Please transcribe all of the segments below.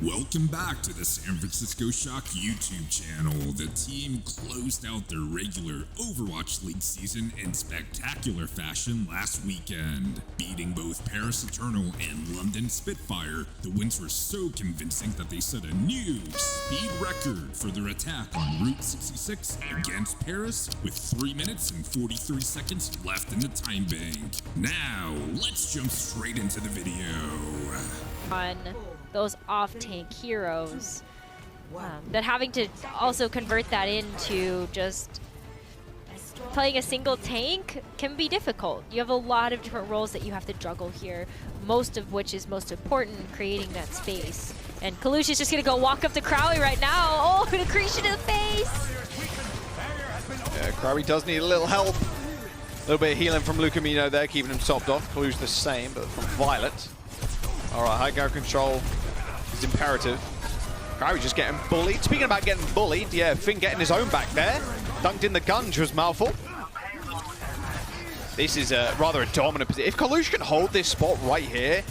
Welcome back to the San Francisco Shock YouTube channel. The team closed out their regular Overwatch League season in spectacular fashion last weekend. Beating both Paris Eternal and London Spitfire, the wins were so convincing that they set a new speed record for their attack on Route 66 against Paris with 3 minutes and 43 seconds left in the time bank. Now, let's jump straight into the video. On those off-tank heroes, that having to also convert that into just playing a single tank can be difficult. You have a lot of different roles that you have to juggle here, most of which is most important in creating that space. And Kalush is just gonna go walk up to Crowley right now. Oh, an accretion to the face! Yeah, Crowley does need a little help. A little bit of healing from Lucamino there, keeping him topped off. Kalush the same, but from Violet. Alright, high ground control is imperative. Crowley just getting bullied. Speaking about getting bullied, yeah, Finn getting his own back there. Dunked in the gunge was mouthful. This is rather a dominant position. If Kalush can hold this spot right here,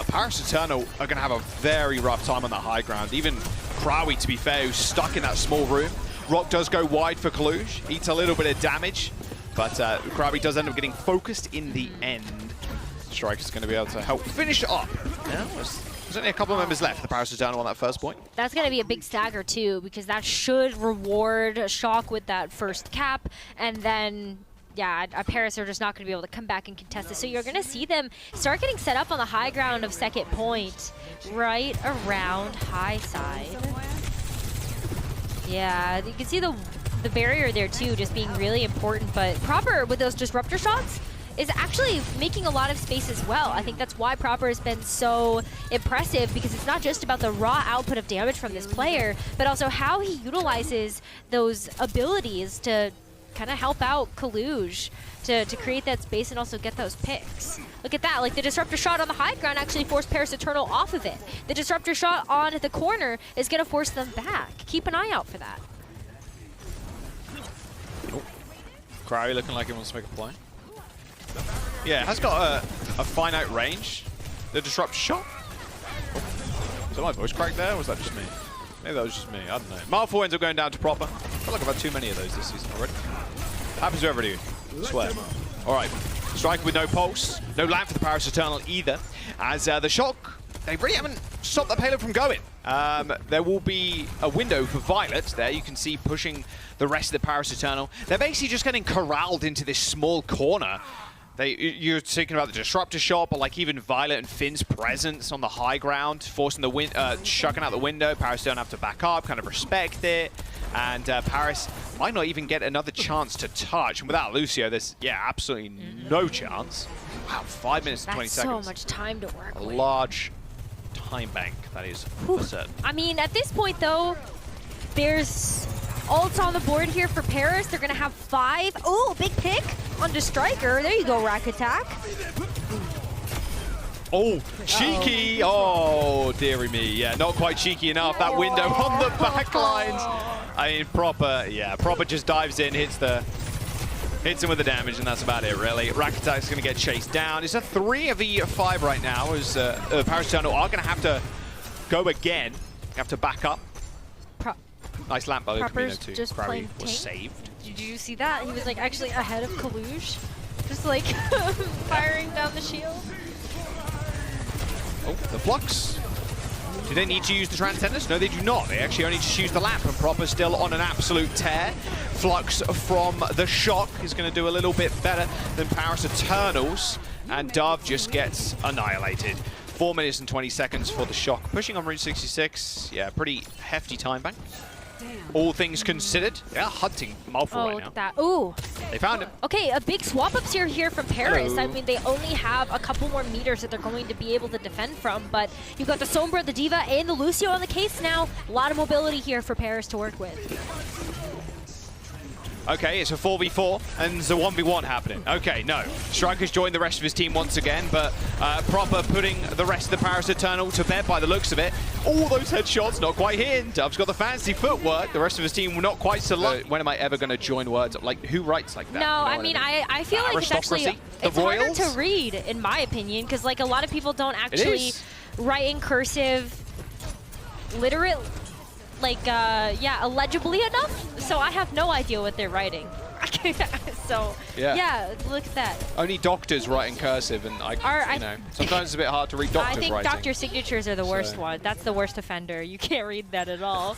Paris Eternal are going to have a very rough time on the high ground. Even Crowley, to be fair, who's stuck in that small room. Rock does go wide for Kalush, eats a little bit of damage, but Crowley does end up getting focused in the end. Striker's going to be able to help finish it up. Yeah, there's only a couple of members left, the Paris Eternal on that first point. That's going to be a big stagger too, because that should reward Shock with that first cap, and then yeah, Paris are just not going to be able to come back and contest it. So you're going to see them start getting set up on the high ground of second point, right around high side. Yeah, you can see the barrier there too, just being really important, but Proper with those disruptor shots is actually making a lot of space as well. I think that's why Proper has been so impressive, because it's not just about the raw output of damage from this player, but also how he utilizes those abilities to kind of help out Kalush to create that space and also get those picks. Look at that, like the disruptor shot on the high ground actually forced Paris Eternal off of it. The disruptor shot on the corner is gonna force them back. Keep an eye out for that. Oh. Crowley looking like he wants to make a play. Yeah, it has got a finite range. The disrupt shot. Oh. Is that my voice cracked there, or was that just me? Maybe that was just me, I don't know. Malfoy ends up going down to Proper. I feel like I've had too many of those this season already. Happens to everybody, I swear. Alright, Striker with no pulse. No lamp for the Paris Eternal either. As the Shock, they really haven't stopped the payload from going. There will be a window for Violet there. You can see pushing the rest of the Paris Eternal. They're basically just getting corralled into this small corner. You're thinking about the disruptor shot, but like even Violet and Finn's presence on the high ground, forcing the shucking out the window. Paris don't have to back up, kind of respect it, and Paris might not even get another chance to touch. And without Lucio, there's absolutely no chance. Wow, 5 minutes and 20 seconds. That's so much time to work with. A large time bank, that is for certain. I mean, at this point though, there's ults on the board here for Paris. They're gonna have 5. Oh, big pick onto Striker. There you go, Rack Attack. Oh, cheeky. Oh, dearie me. Yeah, not quite cheeky enough. That window on the back lines. I mean, Proper just dives in, hits him with the damage, and that's about it, really. Rack Attack's going to get chased down. It's a 3v5 right now, as Paris Eternal are going to have to go again. Have to back up. Nice lamp by Lucamino too. Just Crowley was tank. saved. Did you see that? He was like actually ahead of Kalush. Just like firing down the shield. Oh, the flux. Do they need to use the Transcendence? No, they do not. They actually only just use the lamp, and Proper still on an absolute tear. Flux from the Shock is going to do a little bit better than Paris Eternals, and Dove just gets annihilated. 4 minutes and 20 seconds for the Shock. Pushing on Route 66. Yeah, pretty hefty time bank. All things considered, they're hunting Malfoy right now. Ooh. They found him. Okay, a big swap ups here from Paris. Hello. I mean, they only have a couple more meters that they're going to be able to defend from, but you've got the Sombra, the Diva, and the Lucio on the case now. A lot of mobility here for Paris to work with. Okay, it's a 4v4, and there's a 1v1 happening. Okay, no. Striker's joined the rest of his team once again, but Proper putting the rest of the Paris Eternal to bed by the looks of it. All those headshots, not quite hitting. Dove's got the fancy footwork. The rest of his team were not quite so lucky. When am I ever going to join words? Like, who writes like that? No, I mean, I feel like it's actually it's harder to read, in my opinion, because like a lot of people don't actually write in cursive. literally, like, yeah, illegibly enough. So I have no idea what they're writing. So, yeah, look at that. Only doctors write in cursive, and you know, sometimes it's a bit hard to read doctors writing. I think doctor signatures are the worst one. That's the worst offender. You can't read that at all.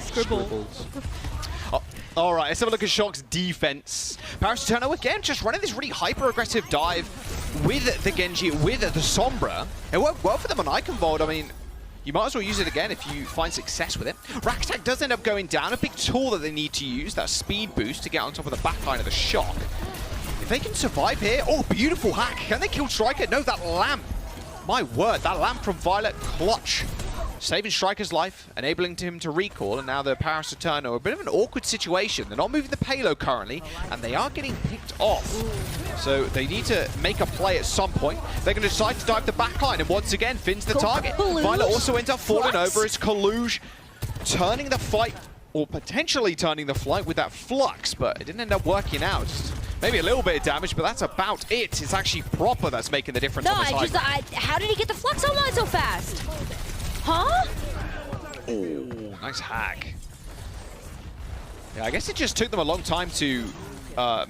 Scribbles. All right, let's have a look at Shock's defense. Paris Eterno again just running this really hyper-aggressive dive with the Genji, with the Sombra. It worked well for them on Icon Vault. I mean, you might as well use it again if you find success with it. Rack Attack does end up going down. A big tool that they need to use, that speed boost to get on top of the backline of the Shock. If they can survive here, oh, beautiful hack. Can they kill Striker? No, that lamp. My word, that lamp from Violet, clutch. Saving Striker's life, enabling him to recall, and now the Paris Eterno are a bit of an awkward situation. They're not moving the payload currently, and they are getting picked off. So they need to make a play at some point. They're going to decide to dive the backline, and once again, Finn's the target. Violet also ends up falling over as Kaluge turning the fight, or potentially turning the flight with that flux, but it didn't end up working out. Just maybe a little bit of damage, but that's about it. It's actually Proper that's making the difference on this side. How did he get the flux online so fast? Huh? Oh, nice hack. Yeah, I guess it just took them a long time to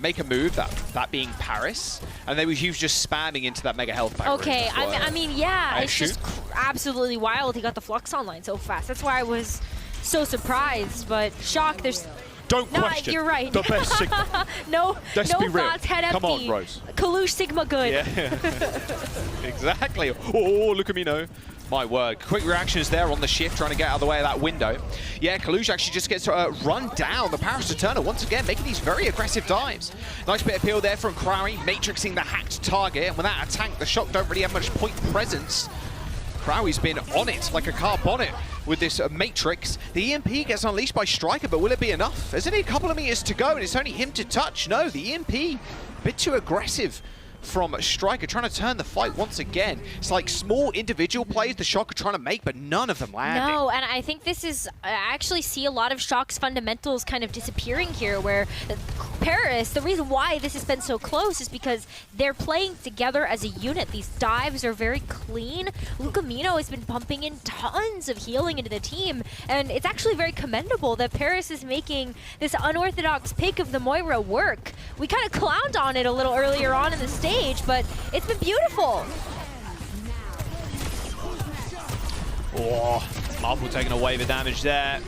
make a move, that being Paris, and they were just spamming into that mega health pack. Okay, I mean, yeah, it's just absolutely wild he got the flux online so fast. That's why I was so surprised, but Shock, there's... Don't question. You're right. The best Sigma. no thoughts, head empty. Come on, Rose. Kaluge Sigma good. Yeah. Exactly. Oh, look at me, no. My word. Quick reactions there on the shift, trying to get out of the way of that window. Yeah, Kaluge actually just gets run down. The Paris Eterno once again making these very aggressive dives. Nice bit of peel there from Krawi, matrixing the hacked target. And without a tank, the Shock don't really have much point presence. Krawi's been on it like a car bonnet with this Matrix. The EMP gets unleashed by Striker, but will it be enough? There's only a couple of meters to go, and it's only him to touch. No, the EMP, a bit too aggressive from Striker, trying to turn the fight once again. It's like small individual plays the Shock are trying to make, but none of them landing. No, and I think this is, I actually see a lot of Shock's fundamentals kind of disappearing here, where Paris, the reason why this has been so close is because they're playing together as a unit. These dives are very clean. Lucamino has been pumping in tons of healing into the team, and it's actually very commendable that Paris is making this unorthodox pick of the Moira work. We kind of clowned on it a little earlier on in the stage, but it's been beautiful. Oh, Marvel taking away the damage there.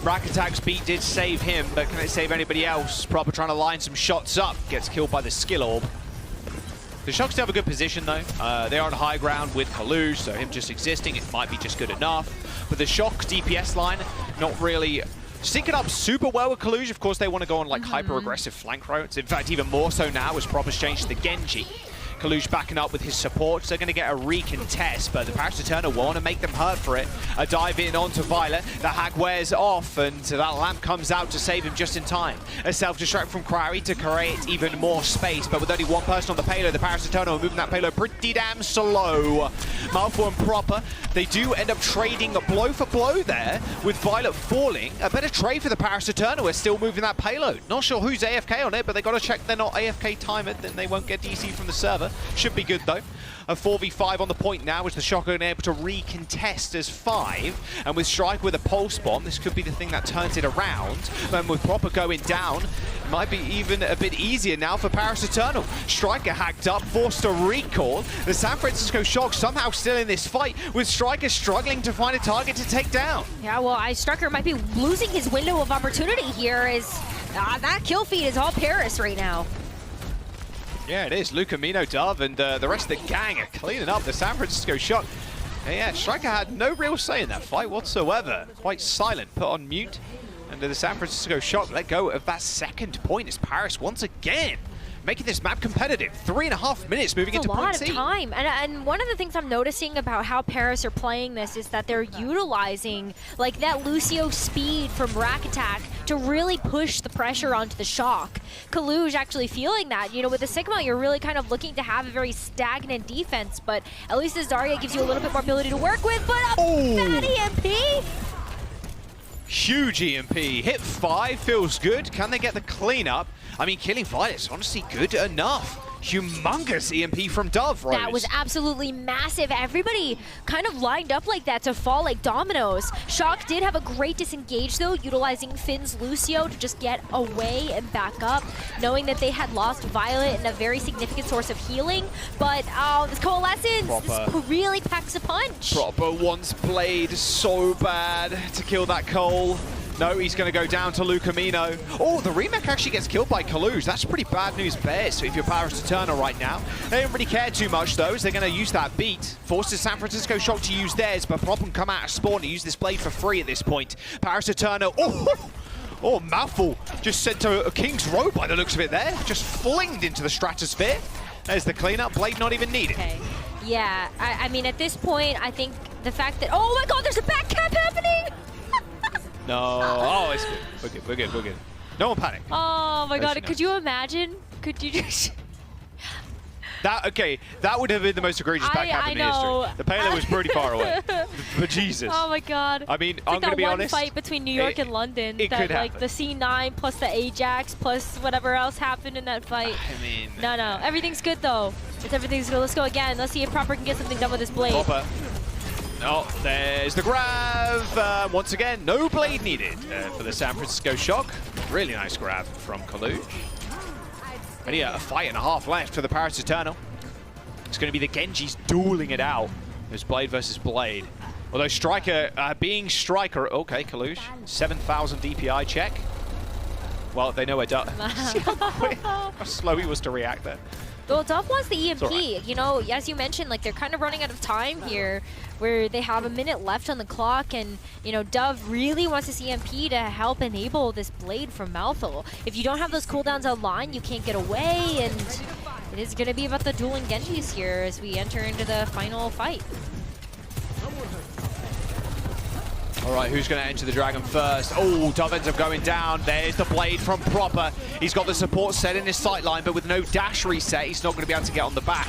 Rack Attack speed did save him, but can it save anybody else? Proper trying to line some shots up. Gets killed by the skill orb. The Shock still have a good position though. They're on high ground with Kaluge, so him just existing, it might be just good enough. But the Shock's DPS line, not really syncing up super well with Kaluge. Of course, they want to go on like hyper-aggressive flank routes. In fact, even more so now as Proper's changed to the Genji. Kaluge backing up with his support, so they're going to get a recontest, but the Paris Eterno want to make them hurt for it. A dive in onto Violet, the hack wears off, and that lamp comes out to save him just in time. A self-destruct from Krawi to create even more space, but with only one person on the payload, the Paris Eterno are moving that payload pretty damn slow. Malfoy and Proper, they do end up trading blow for blow there, with Violet falling. A better trade for the Paris Eterno, we're still moving that payload. Not sure who's AFK on it, but they got to check they're not AFK timer, then they won't get DC from the server. Should be good though. A 4v5 on the point now as the Shock are able to recontest as 5. And with Strike with a pulse bomb, this could be the thing that turns it around. And with Proper going down, it might be even a bit easier now for Paris Eterno. Striker hacked up, forced to recall. The San Francisco Shock somehow still in this fight, with Striker struggling to find a target to take down. Yeah, well, Striker might be losing his window of opportunity here, as that kill feed is all Paris right now. Yeah, it is. Lucamino, Dove, and the rest of the gang are cleaning up the San Francisco Shock. Yeah, Striker had no real say in that fight whatsoever. Quite silent, put on mute. And the San Francisco Shock let go of that second point as Paris once again making this map competitive. 3.5 minutes moving into point C. That's a lot of time. And one of the things I'm noticing about how Paris are playing this is that they're utilizing like that Lucio speed from Rack Attack to really push the pressure onto the Shock. Kaluge actually feeling that. You know, with the Sigma, you're really kind of looking to have a very stagnant defense, but at least this Zarya gives you a little bit more ability to work with, but a fat EMP! Huge EMP. Hit 5, feels good. Can they get the cleanup? I mean, killing Violet's honestly good enough. humongous EMP from Dove, Rose. That was absolutely massive. Everybody kind of lined up like that to fall like dominoes. Shock did have a great disengage though, utilizing Finn's Lucio to just get away and back up, knowing that they had lost Violet and a very significant source of healing. But this Coalescence, this really packs a punch. Proper wants Blade so bad to kill that Cole. No, he's going to go down to Lucamino. Oh, the remake actually gets killed by Kaluge. That's pretty bad news bears. So if you're Paris Eternal right now, they don't really care too much though, as they're going to use that beat. Forces San Francisco Shock to use theirs, but Problem come out of spawn to use this blade for free at this point. Paris Eternal, oh, mouthful just sent to a King's Row by the looks of it there. Just flinged into the stratosphere. There's the cleanup. Blade not even needed. Okay. Yeah, I mean, at this point, I think the fact that, oh my god, there's a back cap happening! No, oh, it's good. We're good. No one panic. Oh my god, could you imagine? Could you just... That would have been the most egregious back cap in the history. The payload was pretty far away. But Jesus. Oh my god. I mean, it's I'm going to be honest. One fight between New York and London. It could like happen. the C9 plus the Ajax plus whatever else happened in that fight. I mean... No. Everything's good though. Everything's good. Let's go again. Let's see if Proper can get something done with this blade. Proper. Oh, there's the grab. Once again, no blade needed for the San Francisco Shock. Really nice grab from Kaluge. And yeah, a fight and a half left for the Paris Eternal. It's going to be the Genjis dueling it out. There's Blade versus Blade. Although Striker, being Striker, okay, Kaluge, 7,000 DPI check. Well, they know where Dove. See how slow he was to react there. Well, Dove wants the EMP. Right. You know, as you mentioned, like they're kind of running out of time here, where they have a minute left on the clock, and you know, Dove really wants this EMP to help enable this blade from Malthul. If you don't have those cooldowns online, you can't get away, and it is going to be about the dueling Genjis here as we enter into the final fight. All right, who's going to enter the Dragon first? Oh, Dove ends up going down. There's the blade from Proper. He's got the support set in his sight line, but with no dash reset, he's not going to be able to get on the back.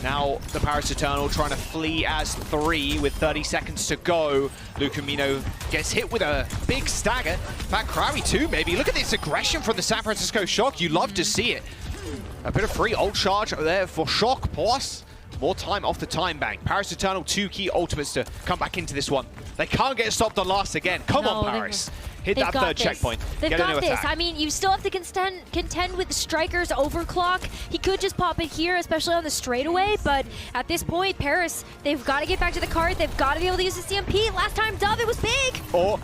Now, the Paris Eternal trying to flee as 3 with 30 seconds to go. Lucamino gets hit with a big stagger. In fact, Krawi too, maybe. Look at this aggression from the San Francisco Shock. You love to see it. A bit of free ult charge there for Shock, plus more time off the time bank. Paris Eternal, 2 key ultimates to come back into this one. They can't get stopped on last again. Come on, Paris. Hit that third checkpoint. They've got this. I mean, you still have to contend with the Striker's overclock. He could just pop it here, especially on the straightaway, but at this point, Paris, they've got to get back to the cart. They've got to be able to use the CMP. Last time, Dove, it was big. Oh.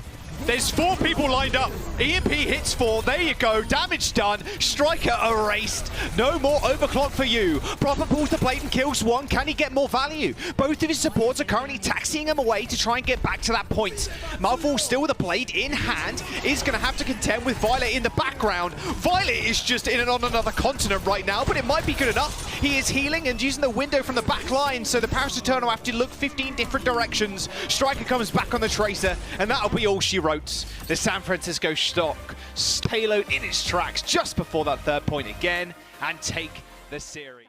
There's 4 people lined up. EMP hits 4. There you go. Damage done. Striker erased. No more overclock for you. Proper pulls the blade and kills 1. Can he get more value? Both of his supports are currently taxiing him away to try and get back to that point. Malthul still with a blade in hand is going to have to contend with Violet in the background. Violet is just in and on another continent right now, but it might be good enough. He is healing and using the window from the back line, so the Paris Eternal have to look 15 different directions. Striker comes back on the Tracer, and that'll be all she wrote. The San Francisco Shock payload in its tracks just before that third point again and take the series.